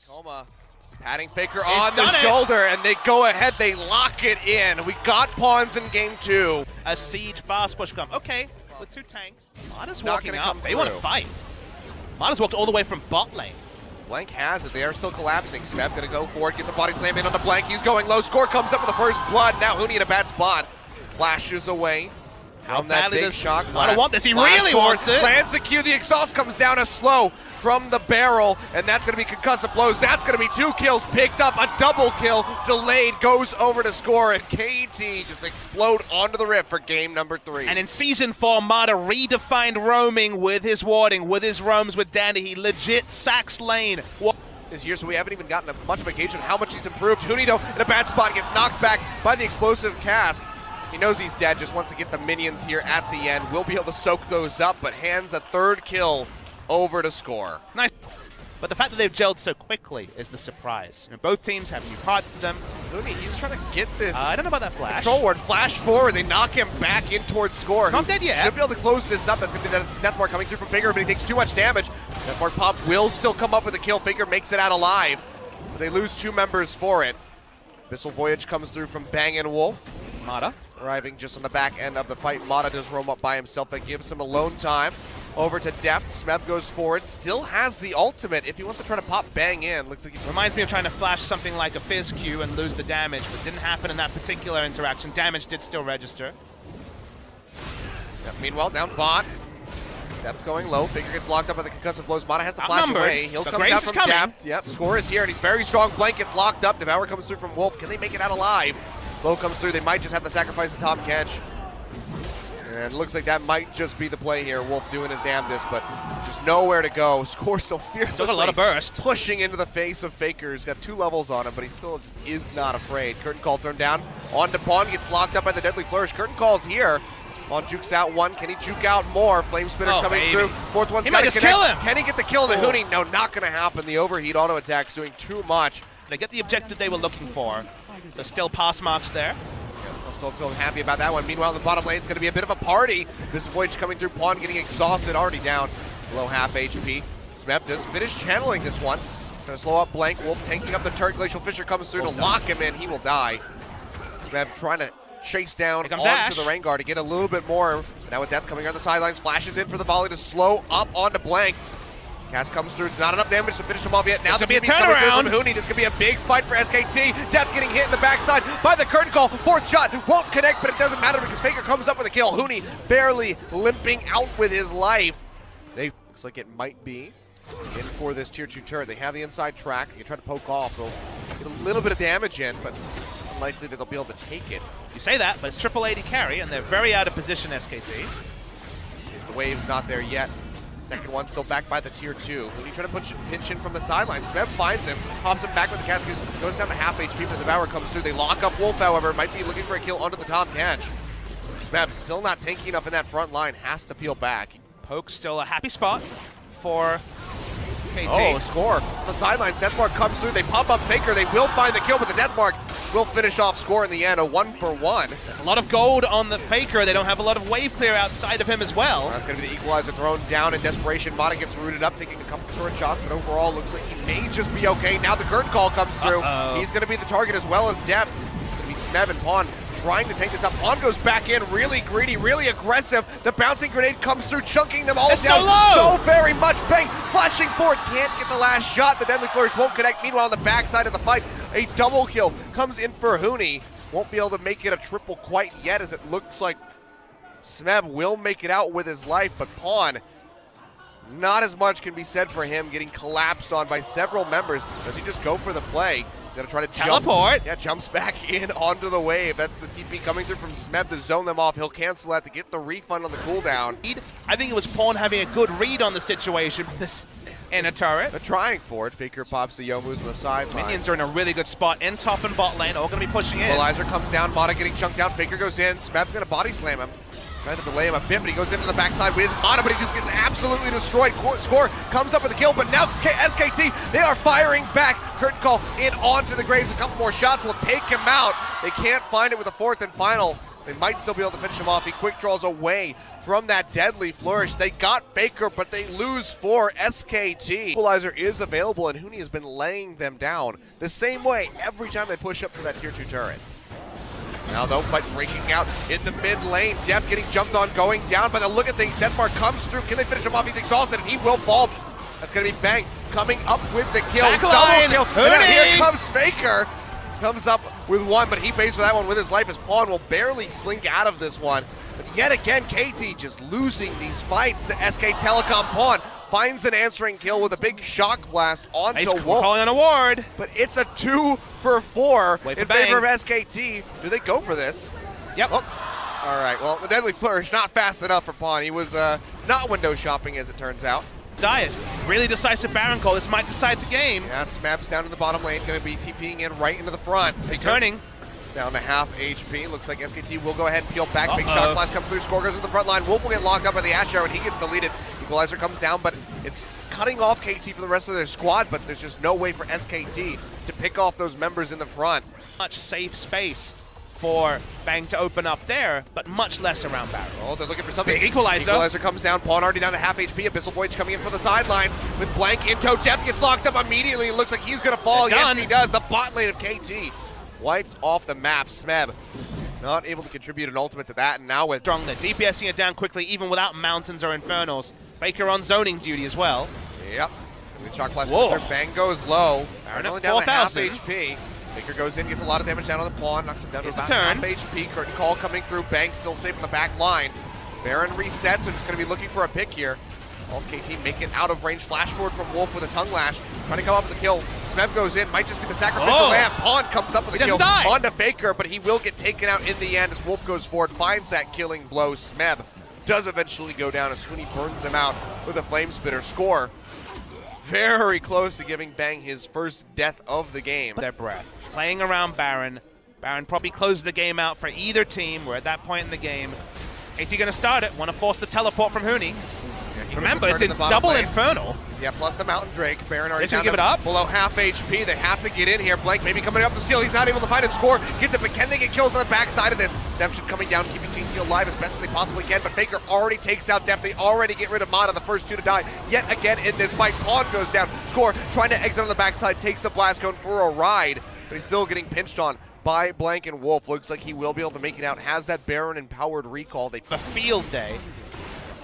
Coma patting Faker on the shoulder, and they go ahead, they lock it in. We got pawns in game 2. A siege fast push come. Okay, with 2 tanks. Mada's walking up. They want to fight. Mada's walked all the way from bot lane. Blank has it. They are still collapsing. Smeb going to go for it. Gets a body slam in on the Blank. He's going low. Score comes up with the first blood. Now Huni in a bad spot. Flashes away. How from that big shock blast. I don't want this. He really wants it. Lands the Q. The exhaust comes down a slow from the barrel, and that's going to be concussive blows. That's going to be 2 kills. Picked up, a double kill. Delayed, goes over to score, and KT just explode onto the rift for game number 3. And in Season 4, Mada redefined roaming with his warding, with his roams with Dandy. He legit sacks lane. This year, so we haven't even gotten much of a gauge on how much he's improved. Huni, though, in a bad spot, gets knocked back by the explosive cask. He knows he's dead, just wants to get the minions here at the end. We'll be able to soak those up, but hands a 3rd kill over to score. Nice. But the fact that they've gelled so quickly is the surprise. You know, both teams have new parts to them. Huni, he's trying to get this. I don't know about that flash. Control ward, flash forward. They knock him back in towards score. Not dead yet. Should be able to close this up. That's going to be Deathmark coming through from Faker, but he takes too much damage. Deathmark pop will still come up with a kill. Faker makes it out alive. But they lose 2 members for it. Abyssal Voyage comes through from Bang & Wolf. Mada arriving just on the back end of the fight. Mada does roam up by himself. That gives him alone time. Over to Deft. Smeb goes forward. Still has the ultimate if he wants to try to pop Bang in. Looks like he reminds me of trying to flash something like a Fizz Q and lose the damage, but didn't happen in that particular interaction. Damage did still register. Yep, meanwhile, down bot. Deft going low. Faker gets locked up by the concussive blows. Mada has to flash away. He'll come down from Deft. Yep, score is here, and he's very strong. Blank gets locked up. Devour comes through from Wolf. Can they make it out alive? Slow comes through. They might just have to sacrifice the top catch. And it looks like that might just be the play here. Wolf doing his damnedest, but just nowhere to go. Score still fierce. Still got a lot of burst. Pushing into the face of Faker. He's got 2 levels on him, but he still just is not afraid. Curtain Call thrown down. On to Pawn. Gets locked up by the Deadly Flourish. Curtain Call's here. Pawn jukes out 1. Can he juke out more? Flame Spitter's coming through. 4th one's might just kill him. Can he get the kill to Huni? No, not going to happen. The overheat auto attack's doing too much. They get the objective they were looking for. There's still pass marks there. I'll still feel happy about that one. Meanwhile, in the bottom lane, it's going to be a bit of a party. This Voyage coming through. Pawn getting exhausted, already down below half HP. Smeb does finish channeling this one. Trying to slow up Blank. Wolf tanking up the turret. Glacial Fissure comes through to lock him in. He will die. Smeb trying to chase down onto the rain guard to get a little bit more. Now with Death coming on the sidelines, flashes in for the volley to slow up onto Blank. Cast comes through. It's not enough damage to finish him off yet. Now there's going to be a turnaround. Huni. This could be a big fight for Skt. Death getting hit in the backside by the Curtain Call. 4th shot won't connect, but it doesn't matter because Faker comes up with a kill. Huni barely limping out with his life. Looks like it might be in for this tier 2 turret. They have the inside track. They can try to poke off. They'll get a little bit of damage in, but unlikely that they'll be able to take it. You say that, but it's triple AD carry, and they're very out of position, Skt. The wave's not there yet. Second one still back by the tier 2. Huni trying to pinch in from the sideline. Smeb finds him, pops him back with the cast, goes down to half HP, but the Devour comes through. They lock up Wolf, however, might be looking for a kill onto the top catch. Smeb still not tanky enough in that front line, has to peel back. Poke still a happy spot for KT. Oh, score. The sidelines, Deathmark comes through. They pop up Faker. They will find the kill, but the Deathmark will finish off score in the end, a 1-for-1. There's a lot of gold on the Faker. They don't have a lot of wave clear outside of him as well. That's going to be the equalizer thrown down in desperation. Mada gets rooted up, taking a couple turret shots, but overall looks like he may just be okay. Now the Curtain Call comes through. He's going to be the target as well as Deft. It's going to be Smeb and Pawn trying to take this up. Pawn goes back in, really greedy, really aggressive. The bouncing grenade comes through, chunking them all down so very much. Bang, flashing forward, can't get the last shot. The Deadly Flourish won't connect. Meanwhile, on the backside of the fight, a double kill comes in for Huni. Won't be able to make it a triple quite yet, as it looks like Smeb will make it out with his life, but Pawn, not as much can be said for him, getting collapsed on by several members. Does he just go for the play? He's going to try to teleport. Yeah, jumps back in onto the wave. That's the TP coming through from Smeb to zone them off. He'll cancel that to get the refund on the cooldown. I think it was Pawn having a good read on the situation. This in a turret. They're trying for it. Faker pops the Youmu's on the side. Minions are in a really good spot in top and bot lane. All going to be pushing in. Equalizer comes down. Mada getting chunked out. Faker goes in. Smeb's going to body slam him. Trying to delay him a bit, but he goes into the backside with Mada, but he just gets absolutely destroyed. Score comes up with a kill, but now Skt, they are firing back. Curtain Call in onto the Graves. A couple more shots will take him out. They can't find it with a 4th and final. They might still be able to finish him off. He quick draws away from that deadly flourish. They got Faker, but they lose for Skt. Equalizer is available, and Huni has been laying them down the same way every time they push up to that tier 2 turret. Now though, fight breaking out in the mid lane. Def getting jumped on, going down by the look of things. Deathmark comes through. Can they finish him off? He's exhausted, and he will fall. That's going to be Bang coming up with the kill. Backline. Double kill. And now here comes Faker. Comes up with one, but he pays for that one with his life as Pawn will barely slink out of this one. But yet again, KT just losing these fights to SK Telecom. Pawn finds an answering kill with a big shock blast onto Wolf. Calling an award. But it's a 2 for 4 in favor of Bang. SKT. Do they go for this? Yep. Oh. All right, well, the deadly flourish not fast enough for Pawn. He was not window shopping, as it turns out. Dias, really decisive Baron call. This might decide the game. Yeah, Smab's down in the bottom lane, going to be TPing in right into the front. Turning. Down to half HP. Looks like SKT will go ahead and peel back. Big shot blast comes through. Score goes in the front line. Wolf will get locked up by the Ash Arrow, and he gets deleted. Equalizer comes down, but it's cutting off KT for the rest of their squad, but there's just no way for SKT to pick off those members in the front. Much safe space for Bang to open up there, but much less around Baron. Oh, they're looking for something. Big equalizer. Equalizer comes down. Pawn already down to half HP. Abyssal Voyage coming in for the sidelines with Blank in tow. Death gets locked up immediately. It looks like he's going to fall. Yes, he does. The bot lane of KT wiped off the map. Smeb not able to contribute an ultimate to that, and now with strong, they're DPSing it down quickly, even without mountains or infernals. Faker on zoning duty as well. Yep. Shock blast comes through. Bang goes low. Baron only at down to half 4,000. HP. Faker goes in, gets a lot of damage down on the Pawn, knocks him down to Here's about the turn. half HP. Curtain call coming through. Bang still safe in the back line. Baron resets, so just going to be looking for a pick here. All of KT make it out of range. Flash forward from Wolf with a tongue lash. Trying to come up with the kill. Smeb goes in, might just be the sacrificial lamb. Pawn comes up with a kill onto Faker, but he will get taken out in the end as Wolf goes forward, finds that killing blow. Smeb does eventually go down as Huni burns him out with a flame spitter. Score very close to giving Bang his first death of the game. Their breath. Playing around Baron. Baron probably closes the game out for either team. We're at that point in the game. AT going to start it. Want to force the teleport from Huni. Yeah, remember, it's in double lane. Infernal. Yeah, plus the Mountain Drake. Baron already They're down give it up. Below half HP. They have to get in here. Blank maybe coming up the steal. He's not able to find it. Score gets it, but can they get kills on the backside of this? Redemption coming down, keeping KT alive as best as they possibly can, but Faker already takes out Def. They already get rid of Mata, the first two to die. Yet again in this fight, Pawn goes down. Score trying to exit on the backside, takes the blast cone for a ride, but he's still getting pinched on by Blank and Wolf. Looks like he will be able to make it out. Has that Baron empowered recall. They A field day.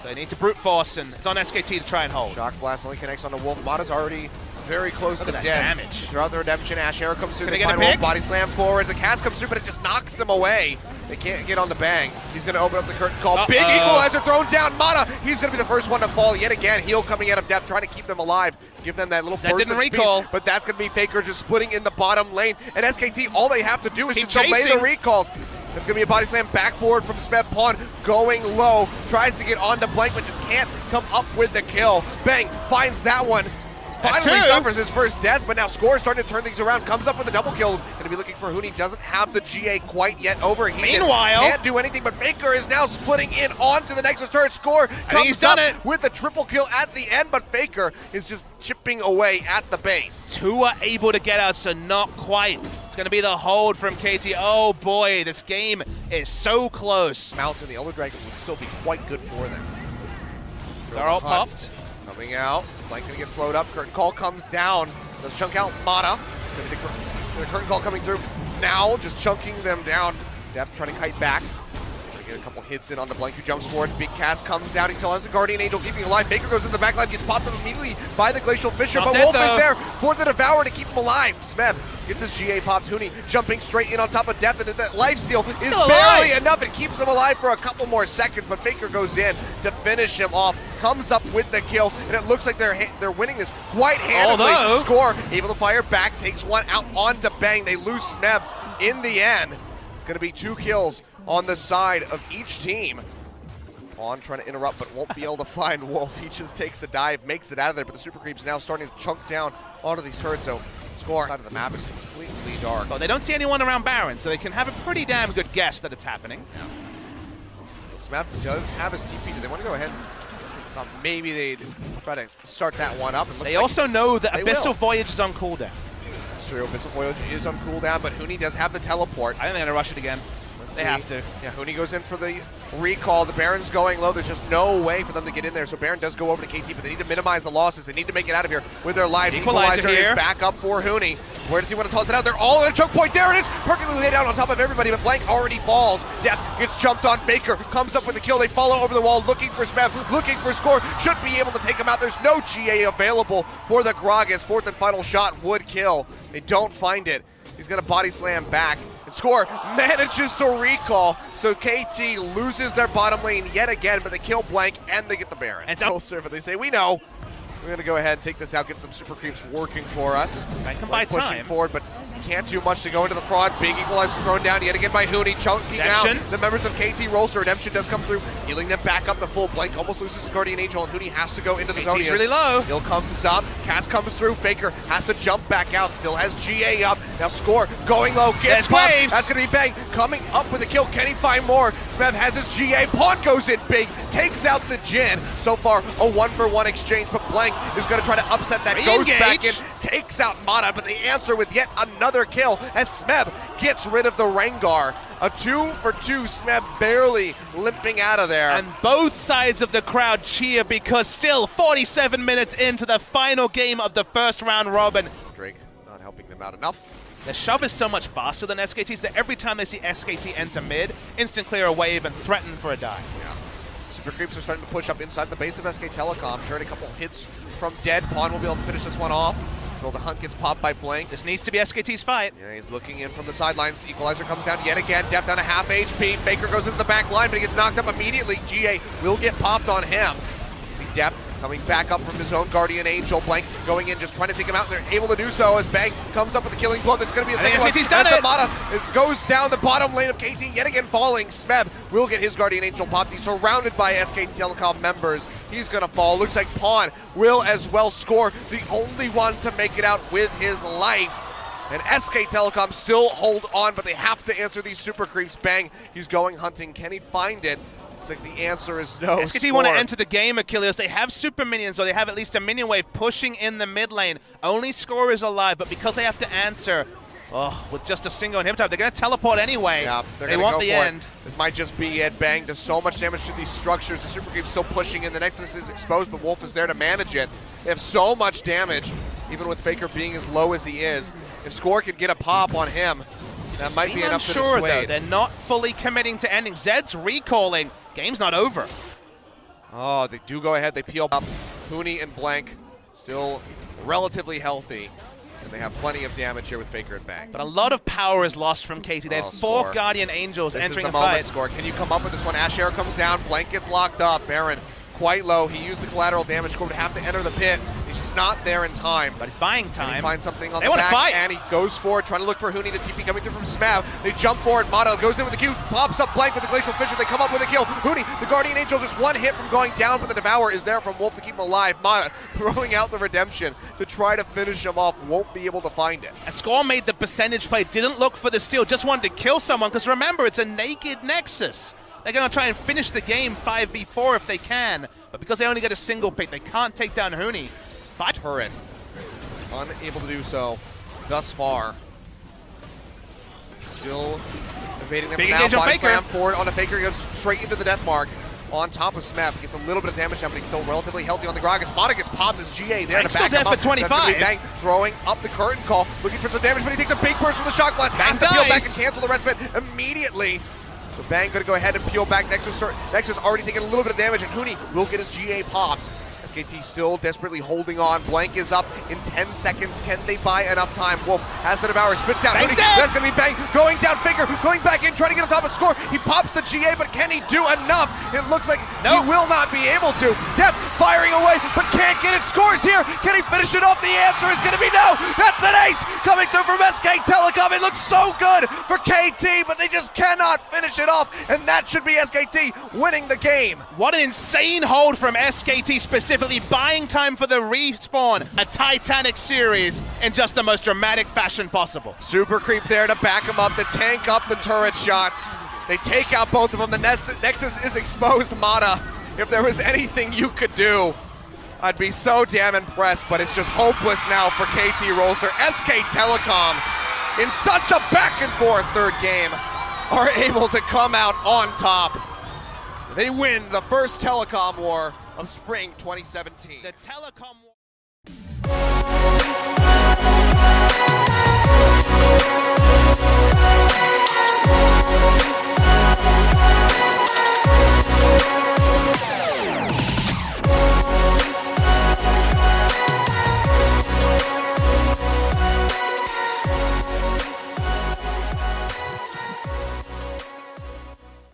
So they need to brute force, and it's on SKT to try and hold. Shock blast only connects on the Wolf. Mata's already very close to death. Damage. Throughout the redemption, Ash Arrow comes through. Can They they get find a Wolf, pick? body slam forward. The cast comes through, but it just knocks him away. They can't get on the Bang. He's going to open up the curtain call. Big equalizer thrown down. Mata, he's going to be the first one to fall yet again. Heal coming out of death, trying to keep them alive. Give them that little burst of recall. Speed, but that's going to be Faker just splitting in the bottom lane. And SKT, all they have to do is Keep just delay chasing. the recalls. It's going to be a body slam back forward from Smeb. Pawn going low. Tries to get onto Blank, but just can't come up with the kill. Bang finds that one. Finally suffers his first death, but now Score starting to turn things around. Comes up with a double kill. Going to be looking for Huni. Doesn't have the GA quite yet over. Meanwhile, can't do anything, but Faker is now splitting in onto the Nexus turret. Score comes up with a triple kill at the end, but Faker is just chipping away at the base. Two are able to get out, so not quite. It's going to be the hold from KT. Oh boy, this game is so close. Mountain, the Elder Dragons would still be quite good for them. They're all popped. Coming out. Blank gonna get slowed up. Curtain call comes down. Does chunk out Mata. The curtain call coming through now, just chunking them down. Def trying to kite back. Trying to get a couple hits in on the Blank, who jumps forward. Big cast comes out. He still has the Guardian Angel keeping alive. Baker goes in the back line, gets popped up immediately by the Glacial Fisher, but Wolf is there for the Devourer to keep him alive. Smeb gets his GA popped. Huni jumping straight in on top of Def, and that lifesteal is barely enough. It keeps him alive for a couple more seconds, but Faker goes in to finish him off. Comes up with the kill, and it looks like they're winning this quite handily. Score able to fire back, takes one out onto Bang. They lose Smeb in the end. It's going to be 2 kills on the side of each team. Pawn trying to interrupt, but won't be able to find Wolf. He just takes a dive, makes it out of there, but the Super Creep's now starting to chunk down onto these turrets, so Score side of the map is completely dark. Well, they don't see anyone around Baron, so they can have a pretty damn good guess that it's happening. Yeah. Smeb does have his TP. Do they want to go ahead? Thought maybe they'd try to start that one up. They also know that Abyssal Voyage is on cooldown. That's true. Abyssal Voyage is on cooldown, but Huni does have the teleport. I think they're going to rush it again. They have to. Yeah, Huni goes in for the recall. The Baron's going low. There's just no way for them to get in there. So Baron does go over to KT, but they need to minimize the losses. They need to make it out of here with their lives. Equalizer is back up for Huni. Where does he want to toss it out? They're all in a choke point. There it is. Perfectly laid down on top of everybody, but Blank already falls. Def gets jumped on. Faker comes up with the kill. They follow over the wall, looking for Smev, looking for Score. Should be able to take him out. There's no GA available for the Gragas. Fourth and final shot would kill. They don't find it. He's going to body slam back. And Score manages to recall, so KT loses their bottom lane yet again, but they kill Blank and they get the Baron. And Rolster, but they say, we know. We're going to go ahead and take this out, get some super creeps working for us. Right, come by pushing time. forward, but can't do much to go into the front. Big equalizer thrown down yet again by Huni, chunking out the members of KT. Rolster. Redemption does come through, healing them back up to full. Blank almost loses his Guardian Angel, and Huni has to go into the zone. He's really low. Heal comes up, Cast comes through, Faker has to jump back out, still has GA up. Now Score going low, gets popped. That's going to be Bang coming up with a kill. Can he find more? Smev has his GA, Pawn goes in big, takes out the Jin. So far, a 1-for-1 exchange, but Blank is going to try to upset that. Goes back in, takes out Mata, but the answer with yet another kill as Smev gets rid of the Rengar. A 2-for-2, Smev barely limping out of there. And both sides of the crowd cheer because still 47 minutes into the final game of the first round robin. Drake not helping them out enough. The shove is so much faster than SKT's that every time they see SKT enter mid, instant clear a wave and threaten for a dive. Yeah. Super creeps are starting to push up inside the base of SK Telecom. Turn a couple hits from Dead. Pawn will be able to finish this one off. Well, the hunt gets popped by Blank. This needs to be SKT's fight. Yeah, he's looking in from the sidelines. Equalizer comes down yet again. Def down to half HP. Faker goes into the back line, but he gets knocked up immediately. GA will get popped on him. See Def coming back up from his own Guardian Angel. Blank going in, just trying to take him out, and they're able to do so as Bang comes up with a killing blow. That's going to be a second one. SKT's done it. Mata goes down the bottom lane of KT, yet again falling. Smev will get his Guardian Angel popped. He's surrounded by SK Telecom members. He's going to fall. Looks like Pawn will as well score. The only one to make it out with his life. And SK Telecom still hold on, but they have to answer these super creeps. Bang, he's going hunting. Can he find it? Looks like the answer is no. SKT want to enter the game, Achilles. They have super minions, or they have at least a minion wave pushing in the mid lane. Only Score is alive, but because they have to answer with just a single inhibitor, they're going to teleport anyway. Yeah, they want the end. This might just be it. Bang does so much damage to these structures. The super creep's still pushing in. The Nexus is exposed, but Wolf is there to manage it. They have so much damage, even with Faker being as low as he is. If Score could get a pop on him, that might be enough to dissuade. Though. They're not fully committing to ending. Zed's recalling. Game's not over. Oh, they do go ahead. They peel up. Huni and Blank still relatively healthy. And they have plenty of damage here with Faker and Bang. But a lot of power is lost from KT. They have 4 Guardian Angels entering the fight. Score. Can you come up with this one? Asher comes down. Blank gets locked up. Baron quite low. He used the collateral damage. Score would have to enter the pit. He's just not there in time. But he's buying time. He finds something on the back, and he goes for it, trying to look for Huni. The TP coming through from Smav. They jump forward. Mata goes in with the Q, pops up Blank with the Glacial Fissure. They come up with a kill. Huni, the Guardian Angel, just one hit from going down, but the Devour is there from Wolf to keep him alive. Mata throwing out the Redemption to try to finish him off. Won't be able to find it. And Score made the percentage play. Didn't look for the steal. Just wanted to kill someone, because remember, it's a naked Nexus. They're going to try and finish the game 5v4 if they can. But because they only get a single pick, they can't take down Huni. Turret is unable to do so thus far. Still evading them. Big now. engage on Body Faker. slam forward on a Faker, goes straight into the death mark. On top of Smav, gets a little bit of damage now, but he's still relatively healthy on the Gragas. Mata gets popped as GA there to back him up. For 25. That's gonna be Bang throwing up the curtain call, looking for some damage, but he takes a big burst from the shock blast. Has to peel back and cancel the rest of it immediately. The Bang gonna go ahead and peel back. Nexus already taking a little bit of damage, and Huni will get his GA popped. SKT still desperately holding on. Blank is up in 10 seconds. Can they buy enough time? Wolf has the Devour, spits out. That's going to be Bang going down. Faker going back in, trying to get on top of Score. He pops the GA, but can he do enough? It looks like he will not be able to. Def firing away, but can't get it. Scores here. Can he finish it off? The answer is going to be no. That's an ace coming through from SK Telecom. It looks so good for KT, but they just cannot finish it off, and that should be SKT winning the game. What an insane hold from SKT specifically. Buying time for the respawn, a Titanic series in just the most dramatic fashion possible. Super creep there to back him up, to tank up the turret shots. They take out both of them. The Nexus is exposed. Mata, if there was anything you could do, I'd be so damn impressed, but it's just hopeless now for KT Rolster. SK Telecom in such a back and forth third game. are able to come out on top. They win the first Telecom war of spring 2017. The Telecom